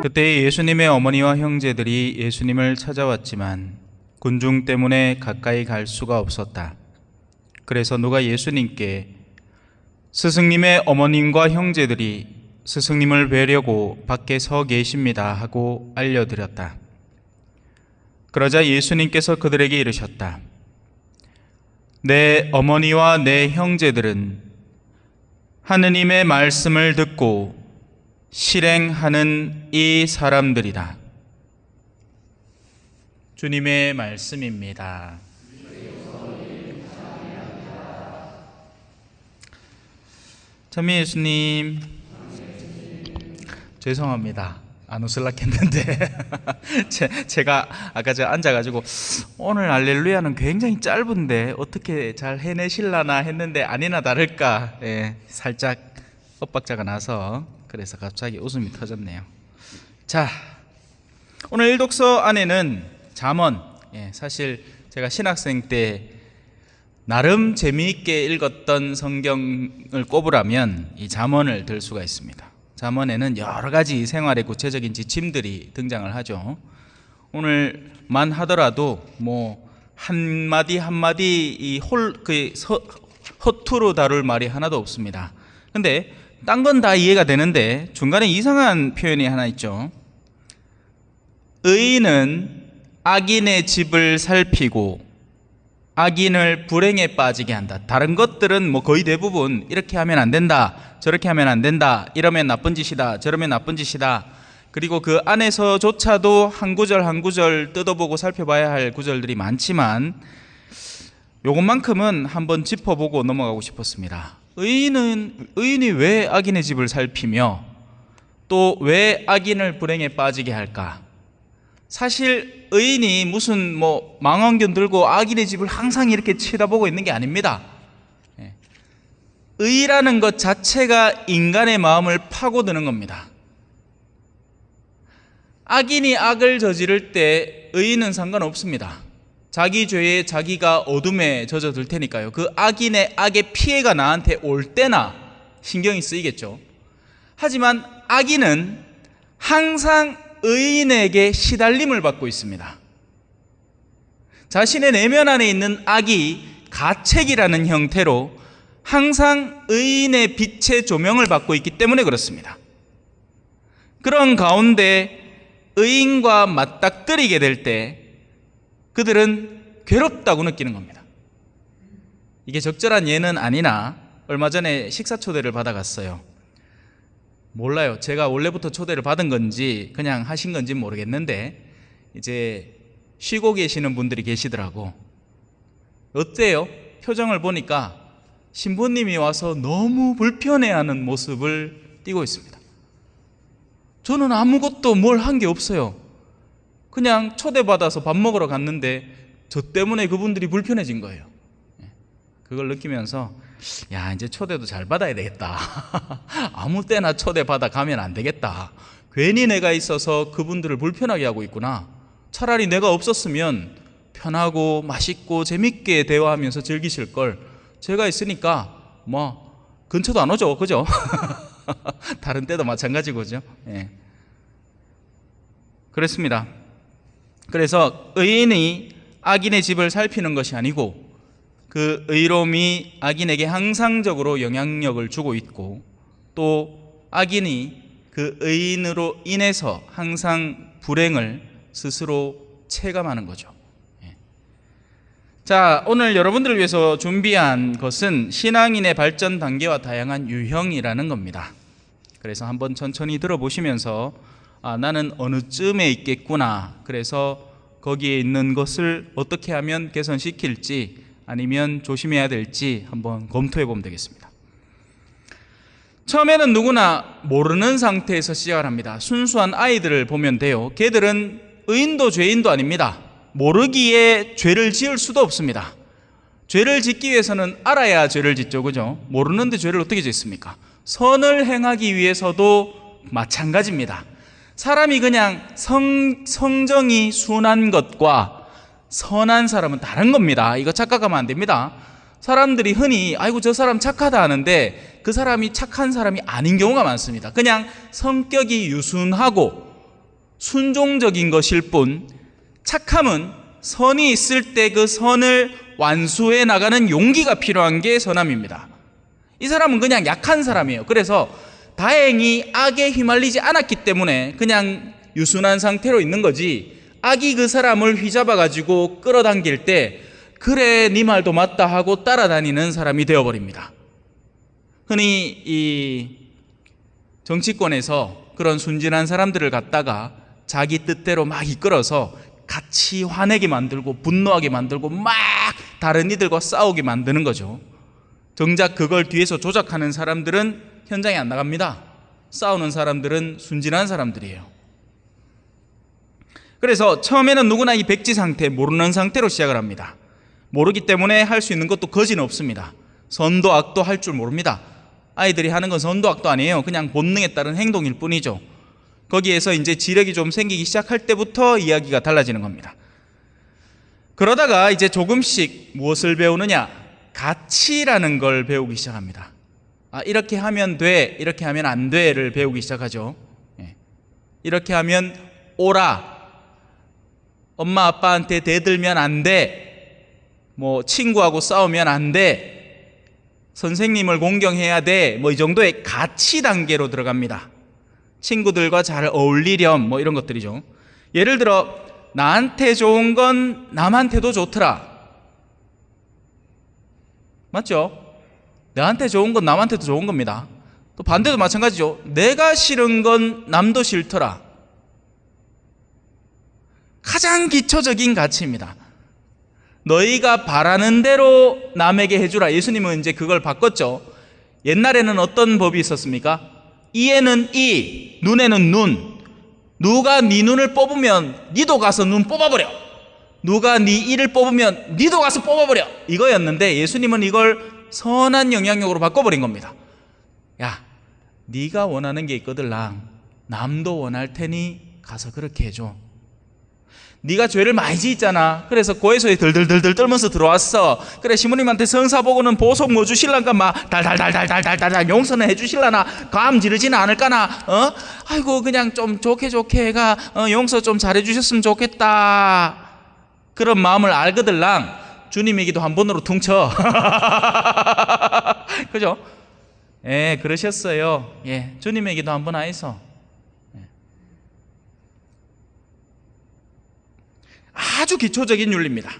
그때 예수님의 어머니와 형제들이 예수님을 찾아왔지만 군중 때문에 가까이 갈 수가 없었다. 그래서 누가 예수님께 스승님의 어머님과 형제들이 스승님을 뵈려고 밖에 서 계십니다 하고 알려드렸다. 그러자 예수님께서 그들에게 이르셨다. 내 어머니와 내 형제들은 하느님의 말씀을 듣고 실행하는 이 사람들이다. 주님의 말씀입니다. 참미 예수님, 죄송합니다. 안 웃으려고 했는데 제가 아까 앉아가지고 오늘 할렐루야는 굉장히 짧은데 어떻게 잘 해내실라나 했는데 아니나 다를까 살짝 엇박자가 나서 그래서 갑자기 웃음이 터졌네요. 자, 오늘 일독서 안에는 잠언, 사실 제가 신학생 때 나름 재미있게 읽었던 성경을 꼽으라면 이 잠언을 들 수가 있습니다. 잠언에는 여러 가지 생활의 구체적인 지침들이 등장을 하죠. 오늘만 하더라도 뭐 한마디 한마디 허투루 다룰 말이 하나도 없습니다. 근데 딴 건 다 이해가 되는데 중간에 이상한 표현이 하나 있죠. 의인은 악인의 집을 살피고 악인을 불행에 빠지게 한다. 다른 것들은 뭐 거의 대부분 이렇게 하면 안 된다, 저렇게 하면 안 된다, 이러면 나쁜 짓이다, 저러면 나쁜 짓이다. 그리고 그 안에서조차도 한 구절 한 구절 뜯어보고 살펴봐야 할 구절들이 많지만 요것만큼은 한번 짚어보고 넘어가고 싶었습니다. 의인이 왜 악인의 집을 살피며 또 왜 악인을 불행에 빠지게 할까? 사실 의인이 무슨 망원경 들고 악인의 집을 항상 이렇게 쳐다보고 있는 게 아닙니다. 의라는 것 자체가 인간의 마음을 파고드는 겁니다. 악인이 악을 저지를 때 의인은 상관없습니다. 자기 죄에 자기가 어둠에 젖어들 테니까요. 그 악인의 악의 피해가 나한테 올 때나 신경이 쓰이겠죠. 하지만 악인은 항상 의인에게 시달림을 받고 있습니다. 자신의 내면 안에 있는 악이 가책이라는 형태로 항상 의인의 빛의 조명을 받고 있기 때문에 그렇습니다. 그런 가운데 의인과 맞닥뜨리게 될 때 그들은 괴롭다고 느끼는 겁니다. 이게 적절한 예는 아니나 얼마 전에 식사 초대를 받아갔어요. 몰라요. 제가 원래부터 초대를 받은 건지 그냥 하신 건지 모르겠는데 이제 쉬고 계시는 분들이 계시더라고. 어때요? 표정을 보니까 신부님이 와서 너무 불편해하는 모습을 띠고 있습니다. 저는 아무것도 뭘 한 게 없어요. 그냥 초대받아서 밥 먹으러 갔는데 저 때문에 그분들이 불편해진 거예요. 그걸 느끼면서 야, 이제 초대도 잘 받아야 되겠다. 아무 때나 초대받아 가면 안 되겠다. 괜히 내가 있어서 그분들을 불편하게 하고 있구나. 차라리 내가 없었으면 편하고 맛있고 재밌게 대화하면서 즐기실 걸 제가 있으니까 근처도 안 오죠. 그죠? 다른 때도 마찬가지고죠. 그렇습니다. 그래서 의인이 악인의 집을 살피는 것이 아니고 그 의로움이 악인에게 항상적으로 영향력을 주고 있고 또 악인이 그 의인으로 인해서 항상 불행을 스스로 체감하는 거죠. 자, 오늘 여러분들을 위해서 준비한 것은 신앙인의 발전 단계와 다양한 유형이라는 겁니다. 그래서 한번 천천히 들어보시면서 나는 어느 쯤에 있겠구나. 그래서 거기에 있는 것을 어떻게 하면 개선시킬지 아니면 조심해야 될지 한번 검토해 보면 되겠습니다. 처음에는 누구나 모르는 상태에서 시작을 합니다. 순수한 아이들을 보면 돼요. 걔들은 의인도 죄인도 아닙니다. 모르기에 죄를 지을 수도 없습니다. 죄를 짓기 위해서는 알아야 죄를 짓죠. 그죠? 모르는데 죄를 어떻게 짓습니까? 선을 행하기 위해서도 마찬가지입니다. 사람이 그냥 성정이 순한 것과 선한 사람은 다른 겁니다. 이거 착각하면 안 됩니다. 사람들이 흔히 아이고 저 사람 착하다 하는데 그 사람이 착한 사람이 아닌 경우가 많습니다. 그냥 성격이 유순하고 순종적인 것일 뿐, 착함은 선이 있을 때 그 선을 완수해 나가는 용기가 필요한 게 선함입니다. 이 사람은 그냥 약한 사람이에요. 그래서 다행히 악에 휘말리지 않았기 때문에 그냥 유순한 상태로 있는 거지, 악이 그 사람을 휘잡아 가지고 끌어당길 때 그래 네 말도 맞다 하고 따라다니는 사람이 되어버립니다. 흔히 이 정치권에서 그런 순진한 사람들을 갖다가 자기 뜻대로 막 이끌어서 같이 화내게 만들고 분노하게 만들고 막 다른 이들과 싸우게 만드는 거죠. 정작 그걸 뒤에서 조작하는 사람들은 현장에 안 나갑니다. 싸우는 사람들은 순진한 사람들이에요. 그래서 처음에는 누구나 이 백지 상태, 모르는 상태로 시작을 합니다. 모르기 때문에 할 수 있는 것도 거지는 없습니다. 선도 악도 할 줄 모릅니다. 아이들이 하는 건 선도 악도 아니에요. 그냥 본능에 따른 행동일 뿐이죠. 거기에서 이제 지력이 좀 생기기 시작할 때부터 이야기가 달라지는 겁니다. 그러다가 이제 조금씩 무엇을 배우느냐? 가치라는 걸 배우기 시작합니다. 이렇게 하면 돼, 이렇게 하면 안 돼를 배우기 시작하죠. 이렇게 하면 오라, 엄마 아빠한테 대들면 안 돼, 뭐 친구하고 싸우면 안 돼, 선생님을 공경해야 돼, 뭐 이 정도의 가치 단계로 들어갑니다. 친구들과 잘 어울리렴, 뭐 이런 것들이죠. 예를 들어 나한테 좋은 건 남한테도 좋더라. 맞죠? 나한테 좋은 건 남한테도 좋은 겁니다. 또 반대도 마찬가지죠. 내가 싫은 건 남도 싫더라. 가장 기초적인 가치입니다. 너희가 바라는 대로 남에게 해주라. 예수님은 이제 그걸 바꿨죠. 옛날에는 어떤 법이 있었습니까? 이에는 이, 눈에는 눈. 누가 네 눈을 뽑으면 니도 가서 눈 뽑아버려. 누가 네 이를 뽑으면 니도 가서 뽑아버려. 이거였는데 예수님은 이걸 선한 영향력으로 바꿔버린 겁니다. 야, 네가 원하는 게 있거들랑 남도 원할 테니 가서 그렇게 해줘. 네가 죄를 많이 지었잖아. 그래서 고해소에 덜덜덜덜 떨면서 들어왔어. 그래 시모님한테 성사 보고는 보석 뭐 주실란가 막 달달달달달달달 용서는 해주실라나 감 지르지는 않을까나 아이고 그냥 좀 좋게 해가 용서 좀 잘해주셨으면 좋겠다. 그런 마음을 알거들랑 주님에게도 한 번으로 퉁쳐. 그죠? 예, 그러셨어요. 예, 주님에게도 한 번 하이소. 아주 기초적인 윤리입니다.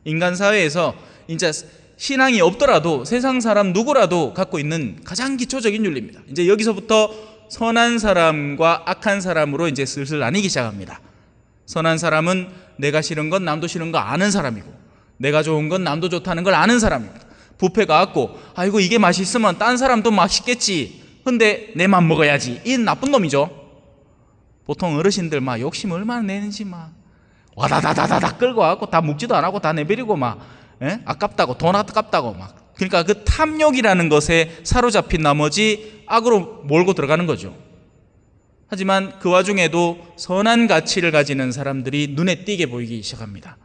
인간 사회에서 이제 신앙이 없더라도 세상 사람 누구라도 갖고 있는 가장 기초적인 윤리입니다. 이제 여기서부터 선한 사람과 악한 사람으로 이제 슬슬 나뉘기 시작합니다. 선한 사람은 내가 싫은 건 남도 싫은 거 아는 사람이고, 내가 좋은 건 남도 좋다는 걸 아는 사람입니다. 뷔페 가갖고 아이고 이게 맛있으면 딴 사람도 맛있겠지. 근데 내만 먹어야지. 이 나쁜 놈이죠. 보통 어르신들 막 욕심 얼마나 내는지 막 와다다다다다 끌고 와갖고 다 묵지도 안 하고 다 내버리고 막 아깝다고, 돈 아깝다고 막. 그러니까 그 탐욕이라는 것에 사로잡힌 나머지 악으로 몰고 들어가는 거죠. 하지만 그 와중에도 선한 가치를 가지는 사람들이 눈에 띄게 보이기 시작합니다.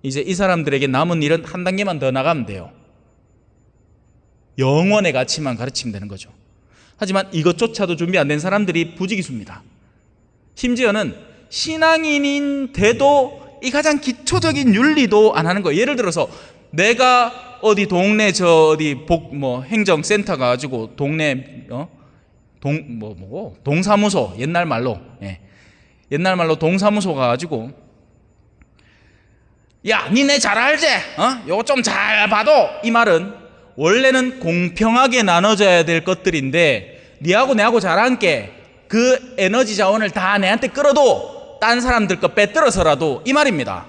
이제 이 사람들에게 남은 일은 한 단계만 더 나가면 돼요. 영원의 가치만 가르치면 되는 거죠. 하지만 이것조차도 준비 안 된 사람들이 부지기수입니다. 심지어는 신앙인인데도 이 가장 기초적인 윤리도 안 하는 거예요. 예를 들어서 내가 어디 동네 행정센터 가가지고 동네 동사무소 옛날 말로 동사무소 가가지고 야 니네 잘 알지? 요거 좀 잘 봐도. 이 말은 원래는 공평하게 나눠져야 될 것들인데 니하고 내하고 잘한게 그 에너지 자원을 다 내한테 끌어도 딴 사람들 거 빼들어서라도, 이 말입니다.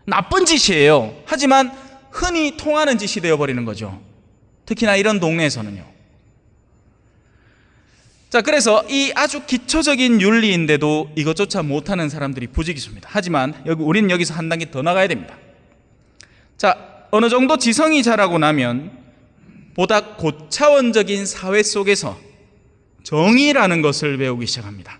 나쁜 짓이에요. 하지만 흔히 통하는 짓이 되어버리는 거죠. 특히나 이런 동네에서는요. 자, 그래서 이 아주 기초적인 윤리인데도 이것조차 못하는 사람들이 부지기수입니다. 하지만 우리는 여기서 한 단계 더 나가야 됩니다. 자, 어느 정도 지성이 자라고 나면 보다 고차원적인 사회 속에서 정의라는 것을 배우기 시작합니다.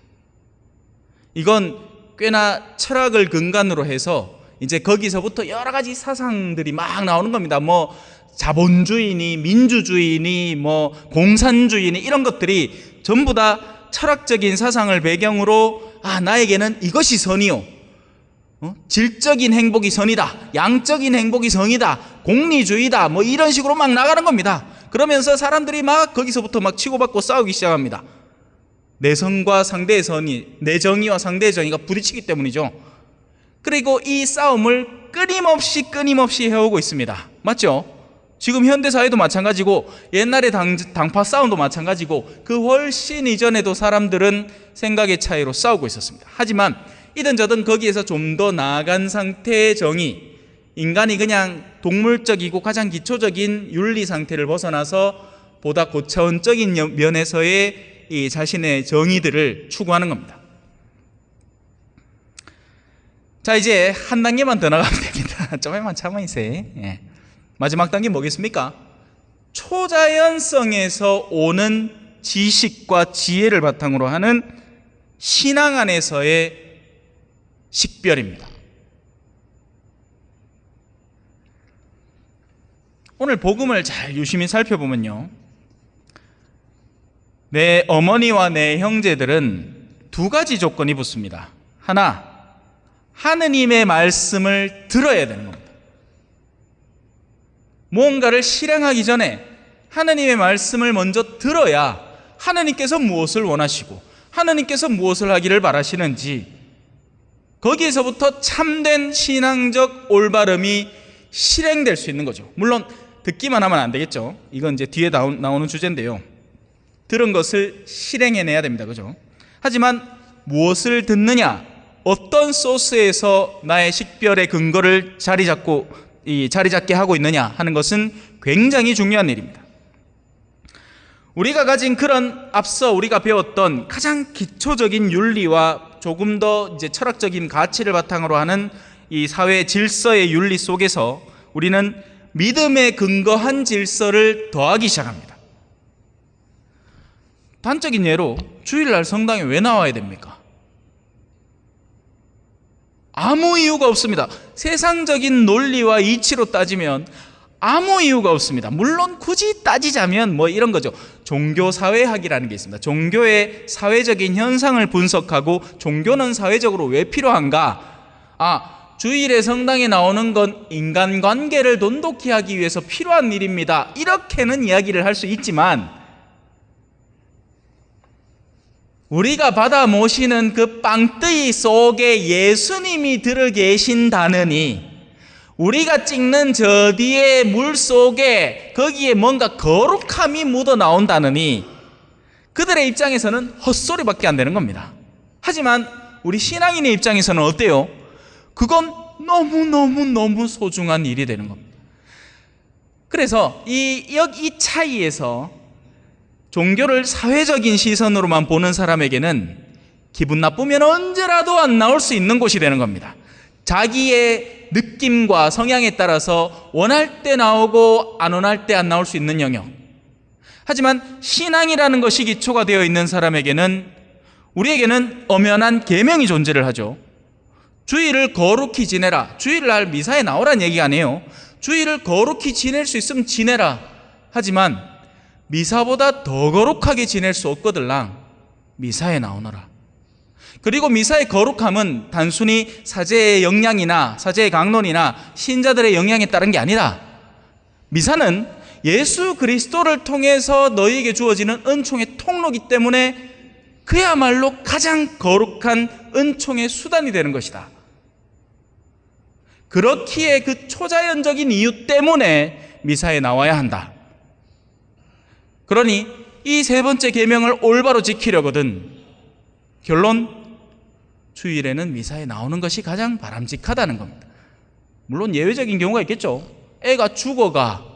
이건 꽤나 철학을 근간으로 해서 이제 거기서부터 여러 가지 사상들이 막 나오는 겁니다. 뭐 자본주의니 민주주의니 뭐 공산주의니 이런 것들이 전부 다 철학적인 사상을 배경으로 나에게는 이것이 선이요, 질적인 행복이 선이다, 양적인 행복이 선이다, 공리주의다, 뭐 이런 식으로 막 나가는 겁니다. 그러면서 사람들이 막 거기서부터 막 치고받고 싸우기 시작합니다. 내성과 상대의 선이, 내 정의와 상대의 정의가 부딪히기 때문이죠. 그리고 이 싸움을 끊임없이 해오고 있습니다. 맞죠? 지금 현대사회도 마찬가지고 옛날의 당파 싸움도 마찬가지고 그 훨씬 이전에도 사람들은 생각의 차이로 싸우고 있었습니다. 하지만 이든 저든 거기에서 좀 더 나아간 상태의 정의, 인간이 그냥 동물적이고 가장 기초적인 윤리 상태를 벗어나서 보다 고차원적인 면에서의 이 자신의 정의들을 추구하는 겁니다. 자, 이제 한 단계만 더 나가면 됩니다. 좀만 참아주세요. 예. 마지막 단계 뭐겠습니까? 초자연성에서 오는 지식과 지혜를 바탕으로 하는 신앙 안에서의 식별입니다. 오늘 복음을 잘 유심히 살펴보면요, 내 어머니와 내 형제들은 두 가지 조건이 붙습니다. 하나, 하느님의 말씀을 들어야 되는 겁니다. 무언가를 실행하기 전에 하느님의 말씀을 먼저 들어야 하느님께서 무엇을 원하시고 하느님께서 무엇을 하기를 바라시는지, 거기에서부터 참된 신앙적 올바름이 실행될 수 있는 거죠. 물론 듣기만 하면 안 되겠죠. 이건 이제 뒤에 나오는 주제인데요. 들은 것을 실행해내야 됩니다. 그죠? 하지만 무엇을 듣느냐, 어떤 소스에서 나의 식별의 근거를 자리 잡게 하고 있느냐 하는 것은 굉장히 중요한 일입니다. 우리가 가진 그런 앞서 우리가 배웠던 가장 기초적인 윤리와 조금 더 이제 철학적인 가치를 바탕으로 하는 이 사회 질서의 윤리 속에서 우리는 믿음에 근거한 질서를 더하기 시작합니다. 단적인 예로 주일날 성당에 왜 나와야 됩니까? 아무 이유가 없습니다. 세상적인 논리와 이치로 따지면 아무 이유가 없습니다. 물론 굳이 따지자면 뭐 이런 거죠. 종교사회학이라는 게 있습니다. 종교의 사회적인 현상을 분석하고 종교는 사회적으로 왜 필요한가? 주일에 성당에 나오는 건 인간관계를 돈독히 하기 위해서 필요한 일입니다. 이렇게는 이야기를 할 수 있지만 우리가 받아 모시는 그 빵뜨이 속에 예수님이 들어 계신다느니, 우리가 찍는 저 뒤에 물 속에 거기에 뭔가 거룩함이 묻어 나온다느니 그들의 입장에서는 헛소리밖에 안 되는 겁니다. 하지만 우리 신앙인의 입장에서는 어때요? 그건 너무 소중한 일이 되는 겁니다. 그래서 이 차이에서 종교를 사회적인 시선으로만 보는 사람에게는 기분 나쁘면 언제라도 안 나올 수 있는 곳이 되는 겁니다. 자기의 느낌과 성향에 따라서 원할 때 나오고 안 원할 때 안 나올 수 있는 영역. 하지만 신앙이라는 것이 기초가 되어 있는 사람에게는, 우리에게는 엄연한 계명이 존재를 하죠. 주일을 거룩히 지내라. 주일날 미사에 나오란 얘기가 아니에요. 주일을 거룩히 지낼 수 있으면 지내라. 하지만 미사보다 더 거룩하게 지낼 수 없거들랑 미사에 나오너라. 그리고 미사의 거룩함은 단순히 사제의 역량이나 사제의 강론이나 신자들의 역량에 따른 게 아니라, 미사는 예수 그리스도를 통해서 너희에게 주어지는 은총의 통로이기 때문에 그야말로 가장 거룩한 은총의 수단이 되는 것이다. 그렇기에 그 초자연적인 이유 때문에 미사에 나와야 한다. 그러니 이 세 번째 계명을 올바로 지키려거든 결론, 주일에는 미사에 나오는 것이 가장 바람직하다는 겁니다. 물론 예외적인 경우가 있겠죠. 애가 죽어가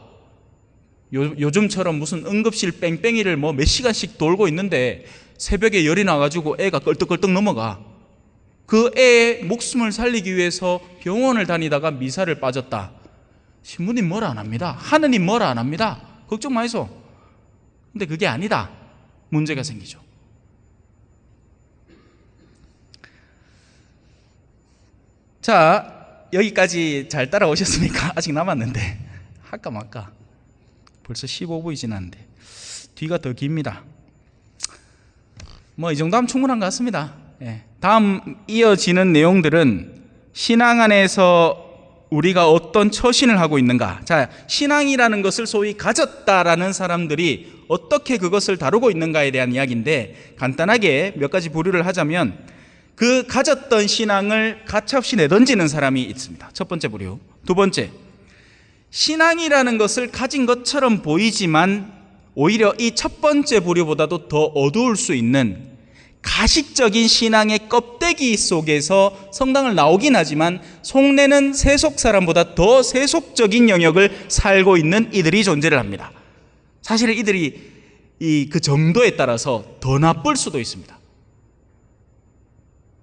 요즘처럼 무슨 응급실 뺑뺑이를 뭐 몇 시간씩 돌고 있는데 새벽에 열이 나가지고 애가 껄떡껄떡 넘어가. 그 애의 목숨을 살리기 위해서 병원을 다니다가 미사를 빠졌다. 신부님 뭐라 안 합니다. 하느님 뭐라 안 합니다. 걱정 마이소. 근데 그게 아니다. 문제가 생기죠. 자, 여기까지 잘 따라오셨습니까? 아직 남았는데 할까 말까. 벌써 15분이 지났는데 뒤가 더 깁니다. 뭐 이 정도 하면 충분한 것 같습니다. 예. 다음 이어지는 내용들은 신앙 안에서 우리가 어떤 처신을 하고 있는가. 자, 신앙이라는 것을 소위 가졌다라는 사람들이 어떻게 그것을 다루고 있는가에 대한 이야기인데, 간단하게 몇 가지 부류를 하자면 그 가졌던 신앙을 가차없이 내던지는 사람이 있습니다. 첫 번째 부류. 두 번째, 신앙이라는 것을 가진 것처럼 보이지만 오히려 이 첫 번째 부류보다도 더 어두울 수 있는 가식적인 신앙의 껍데기 속에서 성당을 나오긴 하지만 속내는 세속 사람보다 더 세속적인 영역을 살고 있는 이들이 존재를 합니다. 사실 이들이 그 정도에 따라서 더 나쁠 수도 있습니다.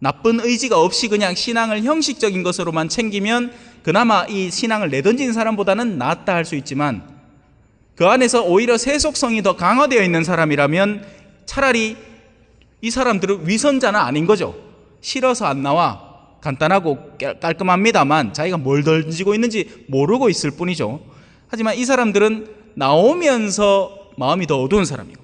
나쁜 의지가 없이 그냥 신앙을 형식적인 것으로만 챙기면 그나마 이 신앙을 내던진 사람보다는 낫다 할 수 있지만, 그 안에서 오히려 세속성이 더 강화되어 있는 사람이라면 차라리 이 사람들은 위선자는 아닌 거죠. 싫어서 안 나와. 간단하고 깔끔합니다만 자기가 뭘 던지고 있는지 모르고 있을 뿐이죠. 하지만 이 사람들은 나오면서 마음이 더 어두운 사람이고,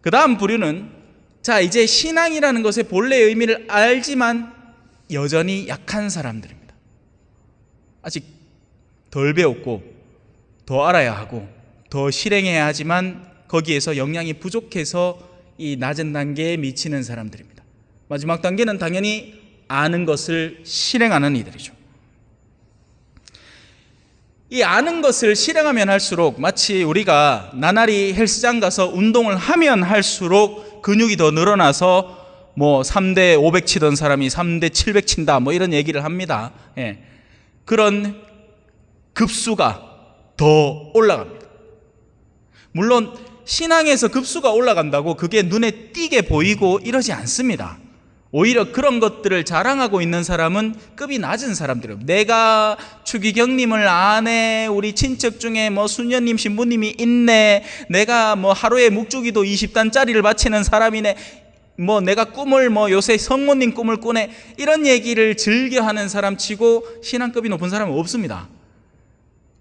그 다음 부류는 자, 이제 신앙이라는 것의 본래의 의미를 알지만 여전히 약한 사람들입니다. 아직 덜 배웠고 더 알아야 하고 더 실행해야 하지만 거기에서 역량이 부족해서 이 낮은 단계에 미치는 사람들입니다. 마지막 단계는 당연히 아는 것을 실행하는 이들이죠. 이 아는 것을 실행하면 할수록 마치 우리가 나날이 헬스장 가서 운동을 하면 할수록 근육이 더 늘어나서 뭐 3대 500 치던 사람이 3대 700 친다 뭐 이런 얘기를 합니다. 예. 그런 급수가 더 올라갑니다. 물론 신앙에서 급수가 올라간다고 그게 눈에 띄게 보이고 이러지 않습니다. 오히려 그런 것들을 자랑하고 있는 사람은 급이 낮은 사람들이에요. 내가 추기경님을 아네, 우리 친척 중에 뭐 수녀님 신부님이 있네, 내가 뭐 하루에 묵주기도 20단짜리를 바치는 사람이네, 뭐 내가 꿈을 뭐 요새 성모님 꿈을 꾸네, 이런 얘기를 즐겨하는 사람 치고 신앙급이 높은 사람은 없습니다.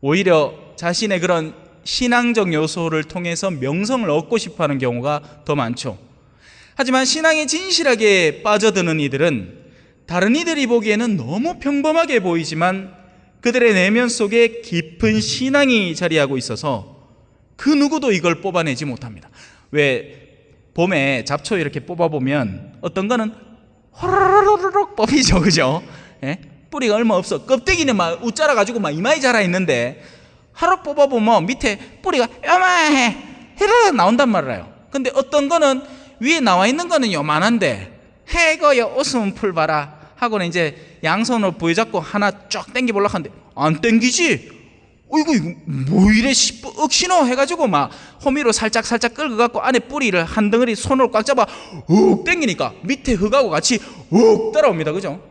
오히려 자신의 그런 신앙적 요소를 통해서 명성을 얻고 싶어하는 경우가 더 많죠. 하지만 신앙에 진실하게 빠져드는 이들은 다른 이들이 보기에는 너무 평범하게 보이지만 그들의 내면 속에 깊은 신앙이 자리하고 있어서 그 누구도 이걸 뽑아내지 못합니다. 왜 봄에 잡초 이렇게 뽑아보면 어떤 거는 호로로로록 뽑히죠, 그죠? 예? 뿌리가 얼마 없어. 껍데기는 막 웃자라가지고 막 이마에 자라 있는데 하루 뽑아보면 밑에 뿌리가 요만해 히르르 나온단 말이에요. 근데 어떤 거는 위에 나와 있는 거는 요만한데 해거여 웃으면 풀 봐라 하고는 이제 양손으로 부여잡고 하나 쫙 당겨보려고 하는데 안 당기지. 이거 뭐 이래 억신호 해가지고 막 호미로 살짝 끌고 갖고 안에 뿌리를 한 덩어리 손으로 꽉 잡아 욱 당기니까 밑에 흙하고 같이 욱 따라옵니다. 그죠?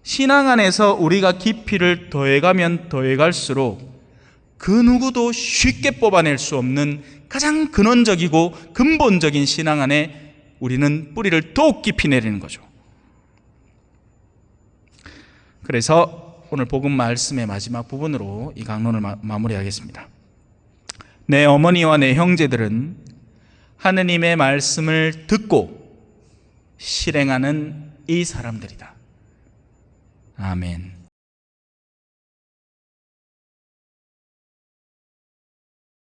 신앙 안에서 우리가 깊이를 더해가면 더해갈수록 그 누구도 쉽게 뽑아낼 수 없는 가장 근원적이고 근본적인 신앙 안에 우리는 뿌리를 더욱 깊이 내리는 거죠. 그래서 오늘 복음 말씀의 마지막 부분으로 이 강론을 마무리하겠습니다. 내 어머니와 내 형제들은 하느님의 말씀을 듣고 실행하는 이 사람들이다. 아멘.